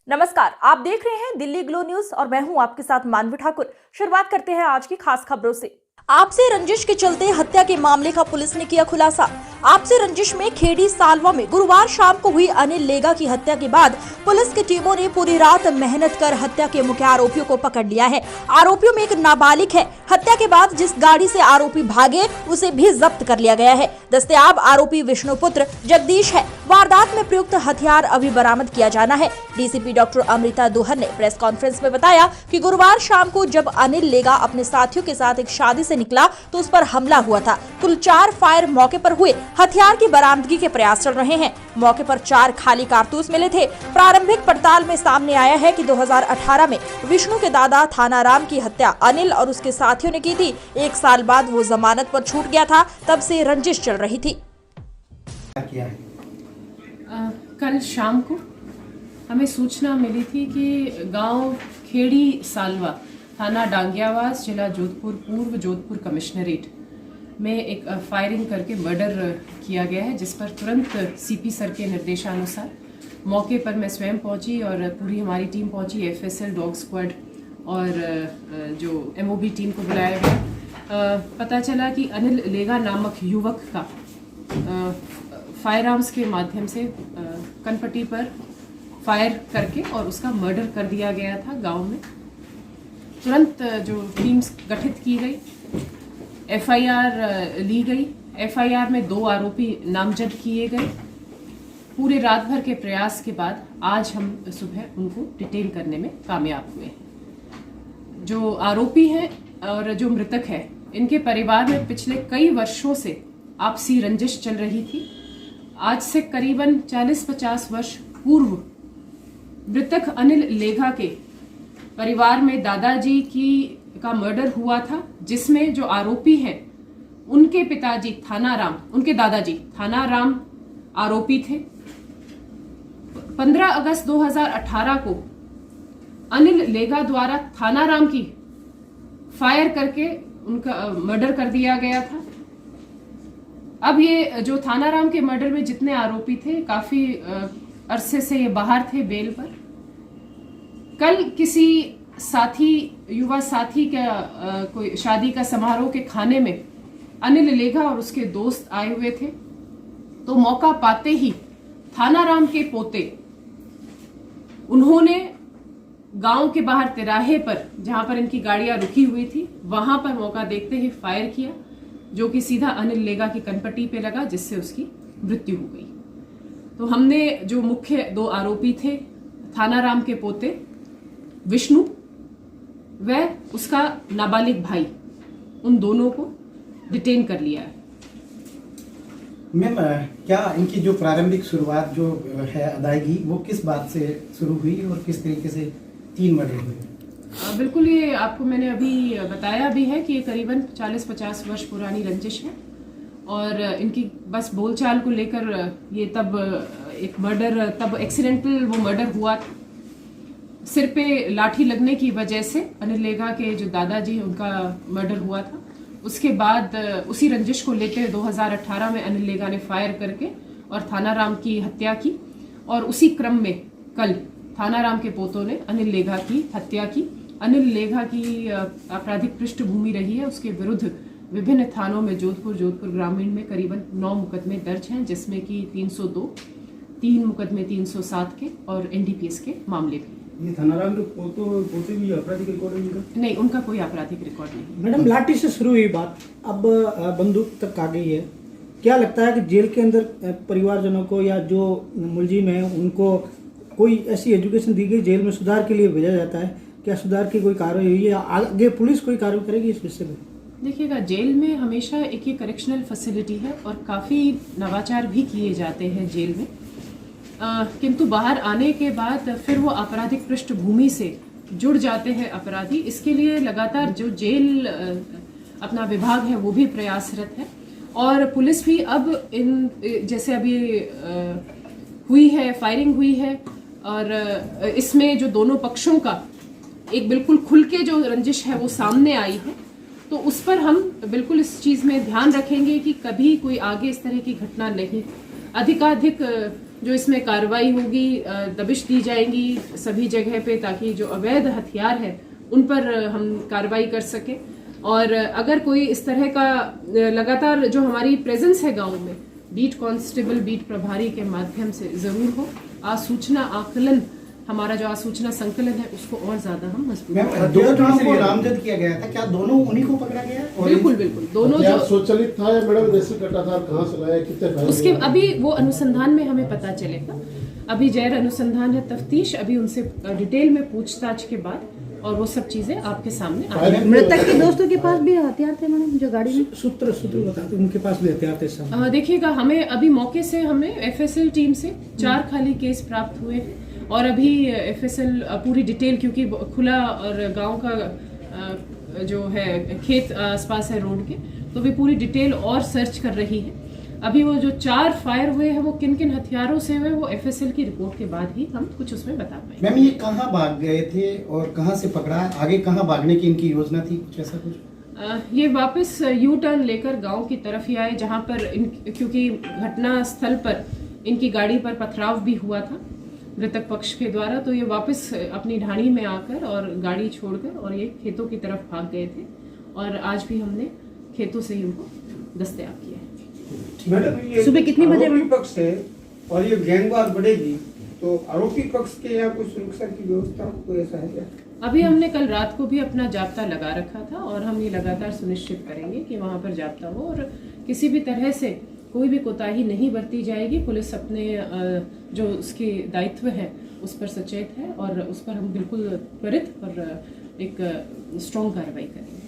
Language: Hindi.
नमस्कार, आप देख रहे हैं दिल्ली ग्लो न्यूज और मैं हूं आपके साथ मानवी ठाकुर। शुरुआत करते हैं आज की खास खबरों से। आपसी रंजिश के चलते हत्या के मामले का पुलिस ने किया खुलासा। आपसी रंजिश में खेड़ी सालवा में गुरुवार शाम को हुई अनिल लेगा की हत्या के बाद पुलिस की टीमों ने पूरी रात मेहनत कर हत्या के मुख्य आरोपियों को पकड़ लिया है। आरोपियों में एक नाबालिग है। हत्या के बाद जिस गाड़ी से आरोपी भागे उसे भी जब्त कर लिया गया है। दस्तयाब आरोपी विष्णुपुत्र जगदीश है। वारदात में प्रयुक्त हथियार अभी बरामद किया जाना है। डीसीपी डॉक्टर अमृता दुहर ने प्रेस कॉन्फ्रेंस में बताया कि गुरुवार शाम को जब अनिल लेगा अपने साथियों के साथ एक शादी से निकला तो उस पर हमला हुआ था। कुल 4 फायर मौके पर हुए। हथियार की बरामदगी के प्रयास चल रहे हैं। मौके पर 4 खाली कारतूस मिले थे। प्रारंभिक पड़ताल में सामने आया है कि 2018 में विष्णु के दादा थानाराम की हत्या अनिल और उसके साथियों ने की थी। 1 साल बाद वो जमानत पर छूट गया था, तब से रंजिश चल रही थी। कल शाम को हमें सूचना मिली थी कि गांव खेड़ी सालवा, थाना डांगियावास, जिला जोधपुर, पूर्व जोधपुर कमिश्नरेट में एक फायरिंग करके मर्डर किया गया है, जिस पर तुरंत सीपी सर के निर्देशानुसार मौके पर मैं स्वयं पहुंची और पूरी हमारी टीम पहुंची। एफएसएल, डॉग स्क्वाड और जो एमओबी टीम को बुलाया गया। पता चला कि अनिल लेगा नामक युवक का फायर आर्म्स के माध्यम से कनपट्टी पर फायर करके और उसका मर्डर कर दिया गया था गांव में। तुरंत जो टीम्स गठित की गई, एफआईआर ली गई। एफआईआर में 2 आरोपी नामजद किए गए। पूरे रात भर के प्रयास के बाद आज हम सुबह उनको डिटेन करने में कामयाब हुए। जो आरोपी हैं और जो मृतक है, इनके परिवार में पिछले कई वर्षों से आपसी रंजिश चल रही थी। आज से करीबन 40-50 वर्ष पूर्व मृतक अनिल लेगा के परिवार में दादाजी का मर्डर हुआ था, जिसमें जो आरोपी हैं उनके पिताजी थानाराम, उनके दादाजी थानाराम आरोपी थे। 15 अगस्त 2018 को अनिल लेगा द्वारा थानाराम की फायर करके उनका मर्डर कर दिया गया था। अब ये जो थानाराम के मर्डर में जितने आरोपी थे, काफी अरसे से ये बाहर थे बेल पर। कल किसी युवा साथी का कोई शादी का समारोह के खाने में अनिल लेगा और उसके दोस्त आए हुए थे, तो मौका पाते ही थानाराम के पोते उन्होंने गांव के बाहर तिराहे पर, जहां पर इनकी गाड़ियां रुकी हुई थी, वहां पर मौका देखते ही फायर किया, जो कि सीधा अनिल लेगा की कनपट्टी पे लगा, जिससे उसकी मृत्यु हो गई। तो हमने जो मुख्य 2 आरोपी थे, थानाराम के पोते विष्णु व उसका नाबालिग भाई, उन दोनों को डिटेन कर लिया है। मैम, क्या इनकी जो प्रारंभिक शुरुआत जो है अदायगी, वो किस बात से शुरू हुई और किस तरीके से 3 मर्डर हुए? बिल्कुल, ये आपको मैंने अभी बताया भी है कि ये करीबन 40-50 वर्ष पुरानी रंजिश है और इनकी बस बोलचाल को लेकर ये तब एक मर्डर, तब एक्सीडेंटल वो मर्डर हुआ था। सिर पे लाठी लगने की वजह से अनिल लेगा के जो दादाजी, उनका मर्डर हुआ था। उसके बाद उसी रंजिश को लेकर 2018 में अनिल लेगा ने फायर करके और थानाराम की हत्या की और उसी क्रम में कल थानाराम के पोतों ने अनिल लेगा की हत्या की। अनिल लेगा की आपराधिक पृष्ठभूमि रही है। उसके विरुद्ध विभिन्न थानों में जोधपुर ग्रामीण में करीबन 9 मुकदमे दर्ज हैं, जिसमें कि 302, 3 मुकदमे 307 के और एनडीपीएस के मामले भी। ये थानाराम के पोते भी आपराधिक रिकॉर्ड है इनका? नहीं, उनका कोई आपराधिक रिकॉर्ड नहीं। मैडम, लाठी से शुरू हुई बात अब बंदूक तक आ गई है। क्या लगता है कि जेल के अंदर परिवारजनों को या जो मुलजिम है उनको कोई ऐसी एजुकेशन दी गई, जेल में सुधार के लिए भेजा जाता है? क्या सुधार की कोई कार्रवाई हुई है या आगे पुलिस कोई कार्रवाई करेगी इस विषय में? देखिएगा, जेल में हमेशा एक ये करेक्शनल फैसिलिटी है और काफ़ी नवाचार भी किए जाते हैं जेल में, किंतु बाहर आने के बाद फिर वो आपराधिक पृष्ठभूमि से जुड़ जाते हैं अपराधी। इसके लिए लगातार जो जेल अपना विभाग है वो भी प्रयासरत है और पुलिस भी अब जैसे अभी हुई है, फायरिंग हुई है और इसमें जो दोनों पक्षों का एक बिल्कुल खुल के जो रंजिश है वो सामने आई है, तो उस पर हम बिल्कुल इस चीज़ में ध्यान रखेंगे कि कभी कोई आगे इस तरह की घटना नहीं, अधिकाधिक जो इसमें कार्रवाई होगी, दबिश दी जाएंगी सभी जगह पे, ताकि जो अवैध हथियार है उन पर हम कार्रवाई कर सकें। और अगर कोई इस तरह का लगातार जो हमारी प्रेजेंस है गांव में, बीट कांस्टेबल, बीट प्रभारी के माध्यम से जरूर हो, आसूचना आकलन, हमारा जो आसूचना संकलन है उसको और ज्यादा हम मजबूत मैम, करें। 2 जनों को नामजद किया गया था, क्या दोनों उन्हीं को पकड़ा गया? और बिल्कुल बिल्कुल, दोनों क्या जो स्वचालित था या मैडम देसी कट्टा था, कहाँ से लाया, कितने फायदे उसके हुए? अभी वो अनुसंधान में हमें पता चलेगा। अभी जैर अनुसंधान है, तफ्तीश, अभी उनसे डिटेल में पूछताछ के बाद और वो सब चीजें आपके सामने आ फायरिंग मृतक के दोस्तों के पास भी हथियार थे मैडम, जो गाड़ी में? सूत्र बताते उनके पास भी हथियार थे साहब। देखिएगा, हमें अभी मौके से हमें एफएसएल टीम से 4 खाली केस प्राप्त हुए हैं और अभी एफएसएल पूरी डिटेल, क्योंकि खुला और गांव का जो है खेत आसपास है रोड के, तो भी पूरी डिटेल और सर्च कर रही है। अभी वो जो 4 फायर हुए हैं वो किन किन हथियारों से हुए, वो एफएसएल की रिपोर्ट के बाद ही हम कुछ उसमें बता पाएंगे। मैम, ये कहाँ भाग गए थे और कहाँ से पकड़ा, आगे कहाँ भागने की इनकी योजना थी, कुछ ऐसा कुछ? ये वापस यू टर्न लेकर गांव की तरफ ही आए, जहां पर क्योंकि घटना स्थल पर इनकी गाड़ी पर पथराव भी हुआ था मृतक पक्ष के द्वारा, तो ये वापस अपनी ढाणी में आकर और गाड़ी छोड़कर और ये खेतों की तरफ भाग गए थे और आज भी हमने खेतों से ही उनको दस्तयाब किया है। मैडम, ये सुबह कितनी बजे आरोपी मैडम? पक्ष है और ये गैंगवार बढ़ेगी, तो आरोपी पक्ष के यहाँ कोई सुरक्षा की व्यवस्था कोई ऐसा है क्या? अभी हमने कल रात को भी अपना जाब्ता लगा रखा था और हम ये लगातार सुनिश्चित करेंगे कि वहाँ पर जाब्ता हो और किसी भी तरह से कोई भी कोताही नहीं बरती जाएगी। पुलिस अपने जो उसके दायित्व है उस पर सचेत है और उस पर हम बिल्कुल त्वरित और एक स्ट्रॉन्ग कार्रवाई करेंगे।